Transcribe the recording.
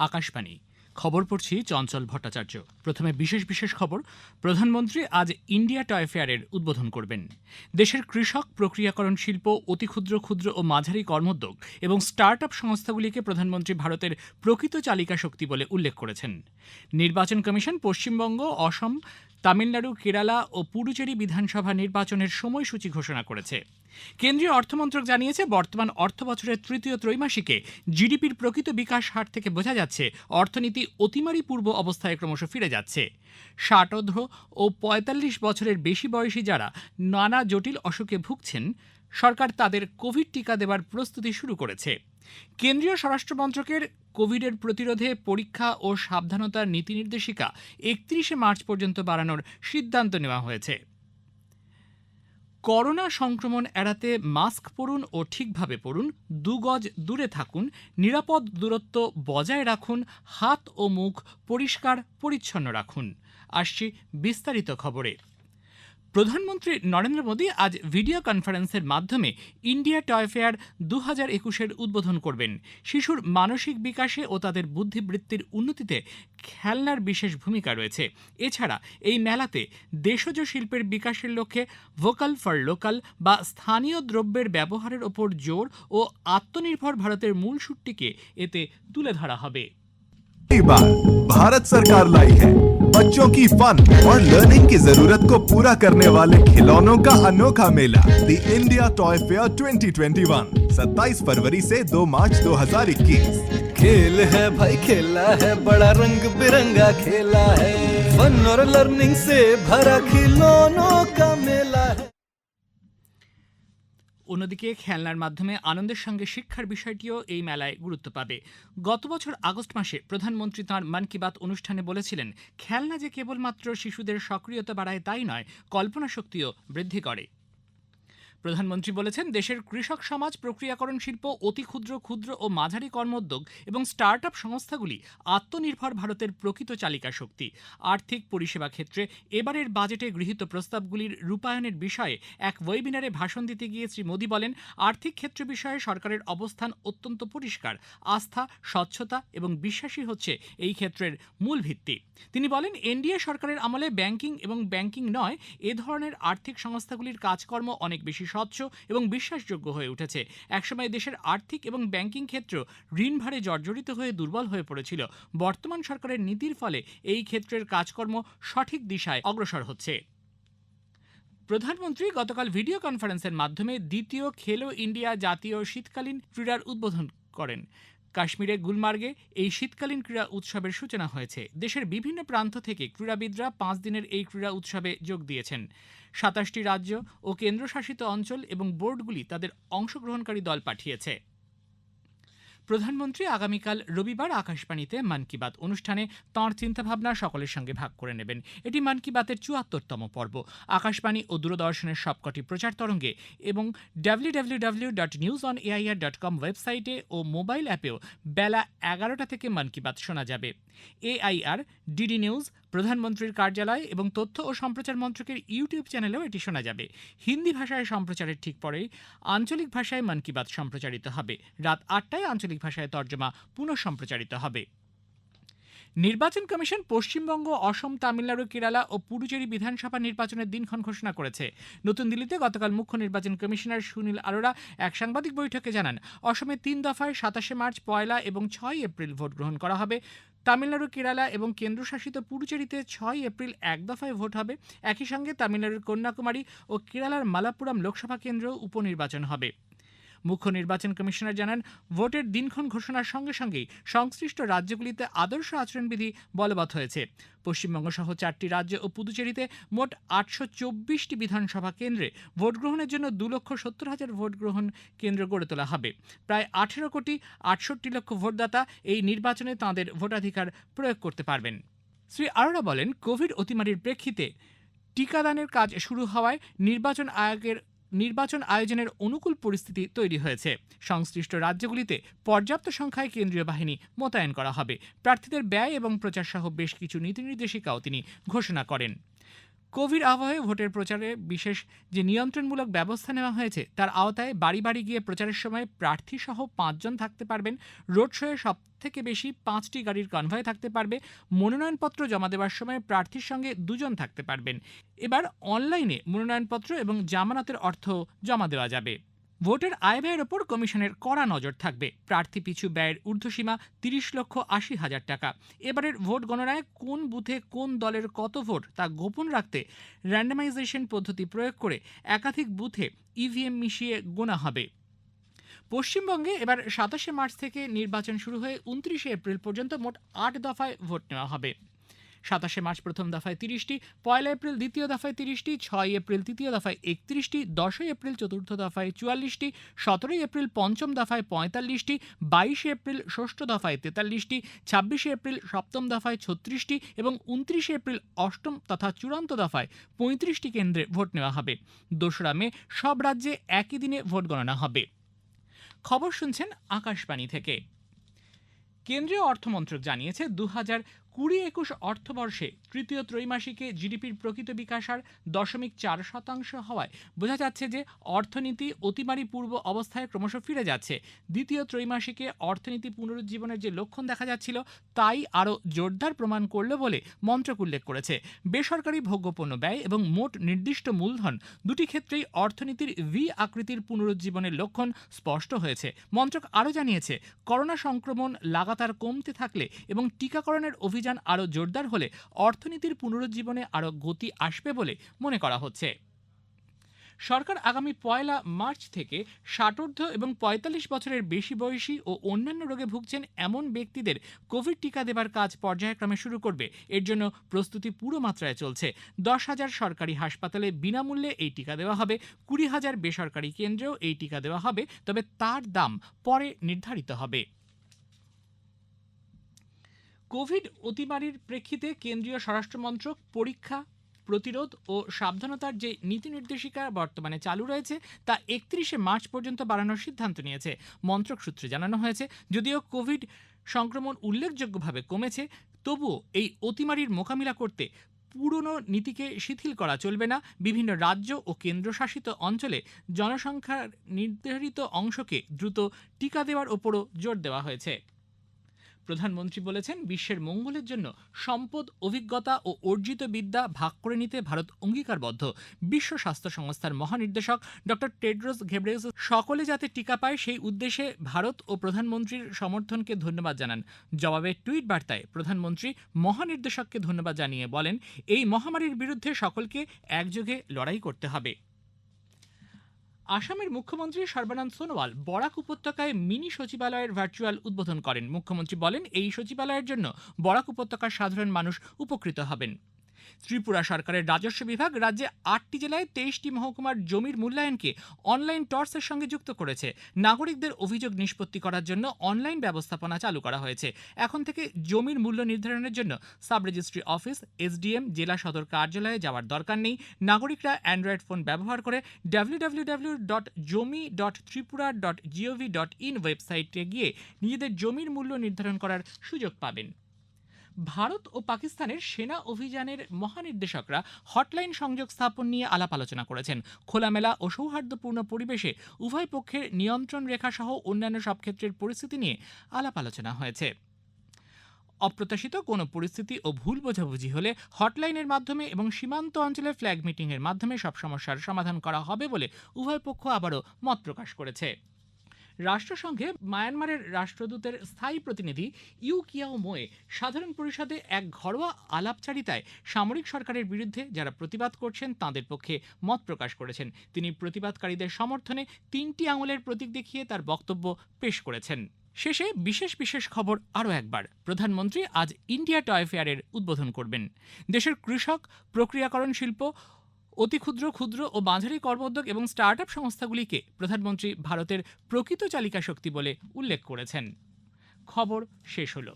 আকাশবাণী খবর পড়ছি চঞ্চল ভট্টাচার্য। প্রথমে বিশেষ খবর। প্রধানমন্ত্রী আজ ইন্ডিয়া টয় ফেয়ারের উদ্বোধন করবেন। দেশের কৃষক, প্রক্রিয়াকরণ শিল্প, অতি ক্ষুদ্র ক্ষুদ্র ও মাঝারি কর্মোদ্যোগ এবং স্টার্ট আপ সংস্থাগুলিকে প্রধানমন্ত্রী ভারতের প্রকৃত চালিকা শক্তি বলে উল্লেখ করেছেন। নির্বাচন কমিশন পশ্চিমবঙ্গ, অসম, তামিলনাড়ু, কেরালা ও পুডুচেরি বিধানসভা নির্বাচনের সময়সূচি ঘোষণা করেছে। কেন্দ্রীয় অর্থমন্ত্রক জানিয়েছে, বর্তমান অর্থবছরের তৃতীয় ত্রৈমাসিকে জিডিপির প্রকৃত বিকাশ হার থেকে বোঝা যাচ্ছে অর্থনীতি অতিমারি পূর্ব অবস্থায় ক্রমশ ফিরে যাচ্ছে। ৬০ ও ৪৫ বছরের বেশি বয়সী যারা নানা জটিল অসুখে ভুগছেন, সরকার তাদের কোভিড টিকা দেওয়ার প্রস্তুতি শুরু করেছে। কেন্দ্রীয় স্বরাষ্ট্র মন্ত্রকের কোভিডের প্রতিরোধে পরীক্ষা ও সাবধানতার নীতি নির্দেশিকা ৩১ মার্চ পর্যন্ত বাড়ানোর সিদ্ধান্ত নেওয়া হয়েছে। করোনা সংক্রমণ এড়াতে মাস্ক পরুন ও ঠিকভাবে পরুন, ২ গজ দূরে থাকুন, নিরাপদ দূরত্ব বজায় রাখুন, হাত ও মুখ পরিষ্কার পরিচ্ছন্ন রাখুন। আসছি বিস্তারিত খবরে। প্রধানমন্ত্রী নরেন্দ্র মোদী আজ ভিডিও কনফারেন্সের মাধ্যমে ইন্ডিয়া টয় ফেয়ার ২০২১-এর উদ্বোধন করবেন। শিশুর মানসিক বিকাশে ও তাদের বুদ্ধিবৃত্তির উন্নতিতে খেলনার বিশেষ ভূমিকা রয়েছে। এছাড়া এই মেলাতে দেশজ শিল্পের বিকাশের লক্ষ্যে ভোকাল ফর লোকাল বা স্থানীয় দ্রব্যের ব্যবহারের ওপর জোর ও আত্মনির্ভর ভারতের মূল সূত্রটিকে এতে তুলে ধরা হবে। बार भारत सरकार लाई है बच्चों की फन और लर्निंग की जरूरत को पूरा करने वाले खिलौनों का अनोखा मेला द इंडिया टॉय फेयर 2021 27 फरवरी से 2 मार्च 2021। खेल है भाई, खेला है बड़ा रंग बिरंगा खेला है, फन और लर्निंग से भरा खिलौनों का मेला है। অন্যদিকে খেলনার মাধ্যমে আনন্দের সঙ্গে শিক্ষার বিষয়টিও এই মেলায় গুরুত্ব পাবে। গত বছর আগস্ট মাসে প্রধানমন্ত্রী তাঁর মন কি বাত অনুষ্ঠানে বলেছিলেন, খেলনা যে কেবলমাত্র শিশুদের সক্রিয়তা বাড়ায় তাই নয়, কল্পনা শক্তিও বৃদ্ধি করে। প্রধানমন্ত্রী বলেছেন, দেশের কৃষক সমাজ, প্রক্রিয়াকরণ শিল্প, অতি ক্ষুদ্র ক্ষুদ্র ও মাঝারি কর্মোদ্যোগ এবং স্টার্ট আপ সংস্থাগুলি আত্মনির্ভর ভারতের প্রকৃত চালিকা শক্তি। আর্থিক পরিষেবা ক্ষেত্রে এবারের বাজেটে গৃহীত প্রস্তাবগুলির রূপায়ণের বিষয়ে এক ওয়েবিনারে ভাষণ দিতে গিয়ে শ্রী মোদী বলেন, আর্থিক ক্ষেত্র বিষয়ে সরকারের অবস্থান অত্যন্ত পরিষ্কার। আস্থা, স্বচ্ছতা এবং বিশ্বাসী হচ্ছে এই ক্ষেত্রের মূল ভিত্তি। তিনি বলেন, এনডিএ সরকারের আমলে ব্যাংকিং এবং ব্যাংকিং নয় এ ধরনের আর্থিক সংস্থাগুলির কাজকর্ম অনেক বেশি স্বচ্ছ এবং বিশ্বাসযোগ্য হয়ে উঠেছে। একসময় দেশের আর্থিক এবং ব্যাংকিং ক্ষেত্র ঋণভারে জর্জরিত হয়ে দুর্বল হয়ে পড়েছিল। বর্তমান সরকারের নীতির ফলে এই ক্ষেত্রের কাজকর্ম সঠিক দিশায় অগ্রসর হচ্ছে। প্রধানমন্ত্রী গতকাল ভিডিও কনফারেন্সের মাধ্যমে দ্বিতীয় খেলো ইন্ডিয়া জাতীয় শীতকালীন ক্রীড়ার উদ্বোধন করেন। কাশ্মীরের গুলমার্গে এই শীতকালীন ক্রীড়া উৎসবের সূচনা হয়েছে। দেশের বিভিন্ন প্রান্ত থেকে ক্রীড়াবিদরা 5 দিনের এই ক্রীড়া উৎসবে যোগ দিয়েছেন। 27টি রাজ্য ও কেন্দ্রশাসিত অঞ্চল এবং বোর্ডগুলি তাদের অংশগ্রহণকারী দল পাঠিয়েছে। প্রধানমন্ত্রী আগামীকাল রবিবার আকাশবাণীতে মন কি বাত অনুষ্ঠানে তাঁর চিন্তাভাবনা সকলের সঙ্গে ভাগ করে নেবেন। এটি মন কি বাতের ৭৪তম পর্ব। আকাশবাণী ও দূরদর্শনের সবকটি প্রচার তরঙ্গে এবং www.newsonair.com ওয়েবসাইটে ও মোবাইল অ্যাপেও বেলা 11টা থেকে মন কি বাত শোনা যাবে। AIR, ডিডি নিউজ, প্রধানমন্ত্রীর কার্যালয় এবং তথ্য ও সম্প্রচার মন্ত্রকের ইউটিউব চ্যানেলেও এটি শোনা যাবে। হিন্দি ভাষায় সম্প্রচারের ঠিক পরেই আঞ্চলিক ভাষায় মন কি বাত সম্প্রচারিত হবে। রাত 8টায় আঞ্চলিক ভাষায় তর্জমা পুনঃ সম্প্রচারিত হবে। নির্বাচন কমিশন পশ্চিমবঙ্গ, অসম, তামিলনাড়ু, কেরালা ও পুডুচেরি বিধানসভা নির্বাচনের দিনক্ষণ ঘোষণা করেছে। নতুন দিল্লিতে গতকাল মুখ্য নির্বাচন কমিশনার সুনীল আরোরা এক সাংবাদিক বৈঠকে জানান, অসমে 3 দফায় 27 মার্চ, 1 এবং 6 এপ্রিল ভোট গ্রহণ করা হবে। তামিলনাড়ু, কেরালা এবং কেন্দ্রশাসিত পুডুচেরিতে 6 এপ্রিল 1 দফায় ভোট হবে। একই সঙ্গে তামিলনাড়ুর কন্যাকুমারী ও কেরালার মালাপুরম লোকসভা কেন্দ্র উপনির্বাচন হবে। মুখ্য নির্বাচন কমিশনার জানান, ভোটের দিনক্ষণ ঘোষণার সঙ্গে সঙ্গেই সংশ্লিষ্ট রাজ্যগুলিতে আদর্শ আচরণবিধি বলবৎ হয়েছে। পশ্চিমবঙ্গ সহ 4টি রাজ্য ও পুদুচেরিতে মোট 824টি বিধানসভা কেন্দ্রে ভোট গ্রহণের জন্য 2,70,000 ভোট গ্রহণ কেন্দ্র গড়ে তোলা হবে। প্রায় 18,68,00,000 ভোটদাতা এই নির্বাচনে তাঁদের ভোটাধিকার প্রয়োগ করতে পারবেন। শ্রী আরোরা বলেন, কোভিড অতিমারির প্রেক্ষিতে টিকাদানের কাজ শুরু হওয়ায় নির্বাচন আয়োজনের অনুকূল পরিস্থিতি তৈরি হয়েছে। সংশ্লিষ্ট রাজ্যগুলিতে পর্যাপ্ত সংখ্যায় কেন্দ্রীয় বাহিনী মোতায়েন করা হবে। প্রার্থীদের ব্যয় এবং প্রচার সহ বেশ কিছু নীতি নির্দেশিকাও তিনি ঘোষণা করেন। কোভিড আবহে ভোটের প্রচারে বিশেষ যে নিয়ন্ত্রণমূলক ব্যবস্থা নেওয়া হয়েছে তার আওতায় বাড়ি বাড়ি গিয়ে প্রচারের সময় প্রার্থীসহ ৫ জন থাকতে পারবেন। রোড শোয়ে সবথেকে বেশি ৫টি গাড়ির কনভয় থাকতে পারবে। মনোনয়নপত্র জমা দেওয়ার সময় প্রার্থীর সঙ্গে ২ জন থাকতে পারবেন। এবার অনলাইনে মনোনয়নপত্র এবং জামানতের অর্থ জমা দেওয়া যাবে। ভোটের আয় ব্যয়ের ওপর কমিশনের কড়া নজর থাকবে। প্রার্থী পিছু ব্যয়ের ঊর্ধ্বসীমা ৩০,৮০,০০০ টাকা। এবারের ভোট গণনায় কোন বুথে কোন দলের কত ভোট তা গোপন রাখতে র্যান্ডামাইজেশন পদ্ধতি প্রয়োগ করে একাধিক বুথে ইভিএম মিশিয়ে গোনা হবে। পশ্চিমবঙ্গে এবার ২৭শে মার্চ থেকে নির্বাচন শুরু হয়ে ২৯শে এপ্রিল পর্যন্ত মোট ৮ দফায় ভোট নেওয়া হবে। ২৭শে মার্চ প্রথম দফায় ৩০টি, ১ এপ্রিল দ্বিতীয় দফায় ৩০টি, ৬ এপ্রিল তৃতীয় দফায় ৩১টি, ১০ এপ্রিল চতুর্থ দফায় ৪৪টি, ১৭ এপ্রিল পঞ্চম দফায় ৪৫টি, ২২ এপ্রিল ষষ্ঠ দফায় ৪৩টি, ২৬ এপ্রিল সপ্তম দফায় ৩৬টি এবং ২৯ এপ্রিল অষ্টম তথা চূড়ান্ত দফায় ৩৫টি কেন্দ্রে ভোট নেওয়া হবে। ২রা মে সব রাজ্যে একই দিনে ভোট গণনা হবে। খবর শুনছেন আকাশবাণী থেকে। কেন্দ্রীয় অর্থমন্ত্রক জানিয়েছে ২০২০-২১ অর্থবর্ষে তৃতীয় ত্রৈমাসিকে জিডিপির প্রকৃত বিকাশ হার 0.৪% হওয়ায় বোঝা যাচ্ছে যে অর্থনীতি অতিমারি পূর্ব অবস্থায় ক্রমশ ফিরে যাচ্ছে। দ্বিতীয় ত্রৈমাসিকে অর্থনীতি পুনরুজ্জীবনের যে লক্ষণ দেখা যাচ্ছিল তাই আরও জোরদার প্রমাণ করল বলে মন্ত্রক উল্লেখ করেছে। বেসরকারি ভোগ্যপণ্য ব্যয় এবং মোট নির্দিষ্ট মূলধন দুটি ক্ষেত্রেই অর্থনীতির ভি আকৃতির পুনরুজ্জীবনের লক্ষণ স্পষ্ট হয়েছে। মন্ত্রক আরও জানিয়েছে, করোনা সংক্রমণ লাগাতার কমতে থাকলে এবং টিকাকরণের অভিযান আরও জোরদার হলে অর্থনীতির পুনরুজ্জীবনে আরও গতি আসবে বলে মনে করা হচ্ছে। সরকার আগামী ১ মার্চ থেকে ৬০ এবং ৪৫ বছরের বেশি বয়সী ও অন্যান্য রোগে ভুগছেন এমন ব্যক্তিদের কোভিড টিকা দেবার কাজ পর্যায়ক্রমে শুরু করবে। এর জন্য প্রস্তুতি পুরো মাত্রায় চলছে। ১০,০০০ সরকারি হাসপাতালে বিনামূল্যে এই টিকা দেওয়া হবে। ২০,০০০ বেসরকারি কেন্দ্রেও এই টিকা দেওয়া হবে, তবে তার দাম পরে নির্ধারিত হবে। কোভিড অতিমারির প্রেক্ষিতে কেন্দ্রীয় স্বরাষ্ট্রমন্ত্রক পরীক্ষা, প্রতিরোধ ও সাবধানতার যে নীতি নির্দেশিকা বর্তমানে চালু রয়েছে তা ৩১শে মার্চ পর্যন্ত বাড়ানোর সিদ্ধান্ত নিয়েছে। মন্ত্রক সূত্রে জানানো হয়েছে, যদিও কোভিড সংক্রমণ উল্লেখযোগ্যভাবে কমেছে, তবুও এই অতিমারির মোকাবিলা করতে পুরনো নীতিকে শিথিল করা চলবে না। বিভিন্ন রাজ্য ও কেন্দ্রশাসিত অঞ্চলে জনসংখ্যার নির্ধারিত অংশকে দ্রুত টিকা দেওয়ার ওপরও জোর দেওয়া হয়েছে। প্রধানমন্ত্রী বলেছেন, বিশ্বের মঙ্গলের জন্য সম্পদ, অভিজ্ঞতা ও অর্জিত বিদ্যা ভাগ করে নিতে ভারত অঙ্গীকারবদ্ধ। বিশ্ব স্বাস্থ্য সংস্থার মহানির্দেশক ডক্টর টেড্রোস ঘেব্রেয়েসাস সকলে যাতে টিকা পায় সেই উদ্দেশ্যে ভারত ও প্রধানমন্ত্রীর সমর্থনকে ধন্যবাদ জানান। জবাবে টুইট বার্তায় প্রধানমন্ত্রী মহানির্দেশককে ধন্যবাদ জানিয়ে বলেন, এই মহামারীর বিরুদ্ধে সকলকে একযোগে লড়াই করতে হবে। আসামের মুখ্যমন্ত্রী সর্বানন্দ সোনোয়াল বরাক উপত্যকায় মিনি সচিবালয়ের ভার্চুয়াল উদ্বোধন করেন। মুখ্যমন্ত্রী বলেন, এই সচিবালয়ের জন্য বরাক উপত্যকার সাধারণ মানুষ উপকৃত হবেন। ত্রিপুরা সরকারের রাজস্ব বিভাগ রাজ্যে ৮টি জেলায় ২৩টি মহকুমার জমির মূল্যায়নকে অনলাইন টর্চের সঙ্গে যুক্ত করেছে। নাগরিকদের অভিযোগ নিষ্পত্তি করার জন্য অনলাইন ব্যবস্থাপনা চালু করা হয়েছে। এখন থেকে জমির মূল্য নির্ধারণের জন্য সাব রেজিস্ট্রি অফিস, এসডিএম, জেলা সদর কার্যালয়ে যাওয়ার দরকার নেই। নাগরিকরা অ্যান্ড্রয়েড ফোন ব্যবহার করে www.jomi.tripura.gov.in ওয়েবসাইটে গিয়ে নিজেদের জমির মূল্য নির্ধারণ করার সুযোগ পাবেন। ভারত ও পাকিস্তানের সেনা অভিযানের মহানির্দেশকরা হটলাইন সংযোগ স্থাপন নিয়ে আলাপ আলোচনা করেছেন। খোলামেলা ও সৌহার্দ্যপূর্ণ পরিবেশে উভয় পক্ষের নিয়ন্ত্রণ রেখা সহ অন্যান্য সব ক্ষেত্রের পরিস্থিতি নিয়ে আলাপ আলোচনা হয়েছে। অপ্রত্যাশিত কোনো পরিস্থিতি ও ভুল বোঝাবুঝি হলে হটলাইনের মাধ্যমে এবং সীমান্ত অঞ্চলে ফ্ল্যাগ মিটিংয়ের মাধ্যমে সব সমস্যার সমাধান করা হবে বলে উভয় পক্ষ আবারও মত প্রকাশ করেছে। রাষ্ট্রসংঘে মায়ানমারের রাষ্ট্রদূতের স্থায়ী প্রতিনিধি ইউ কিয়াও মোয়ে সাধারণ পরিষদে এক ঘরোয়া আলাপচারিতায় সামরিক সরকারের বিরুদ্ধে যারা প্রতিবাদ করছেন তাঁদের পক্ষে মত প্রকাশ করেছেন। তিনি প্রতিবাদকারীদের সমর্থনে ৩টি আঙুলের প্রতীক দেখিয়ে তার বক্তব্য পেশ করেছেন। শেষে বিশেষ খবর আরও একবার। প্রধানমন্ত্রী আজ ইন্ডিয়া টয় ফেয়ারের উদ্বোধন করবেন। দেশের কৃষক, প্রক্রিয়াকরণ শিল্প, অতি ক্ষুদ্র, ক্ষুদ্র ও মাঝারি কর্মোদ্যোগ এবং স্টার্টআপ সংস্থাগুলিকে প্রধানমন্ত্রী ভারতের প্রকৃত চালিকা শক্তি বলে উল্লেখ করেছেন। খবর শেষ হলো।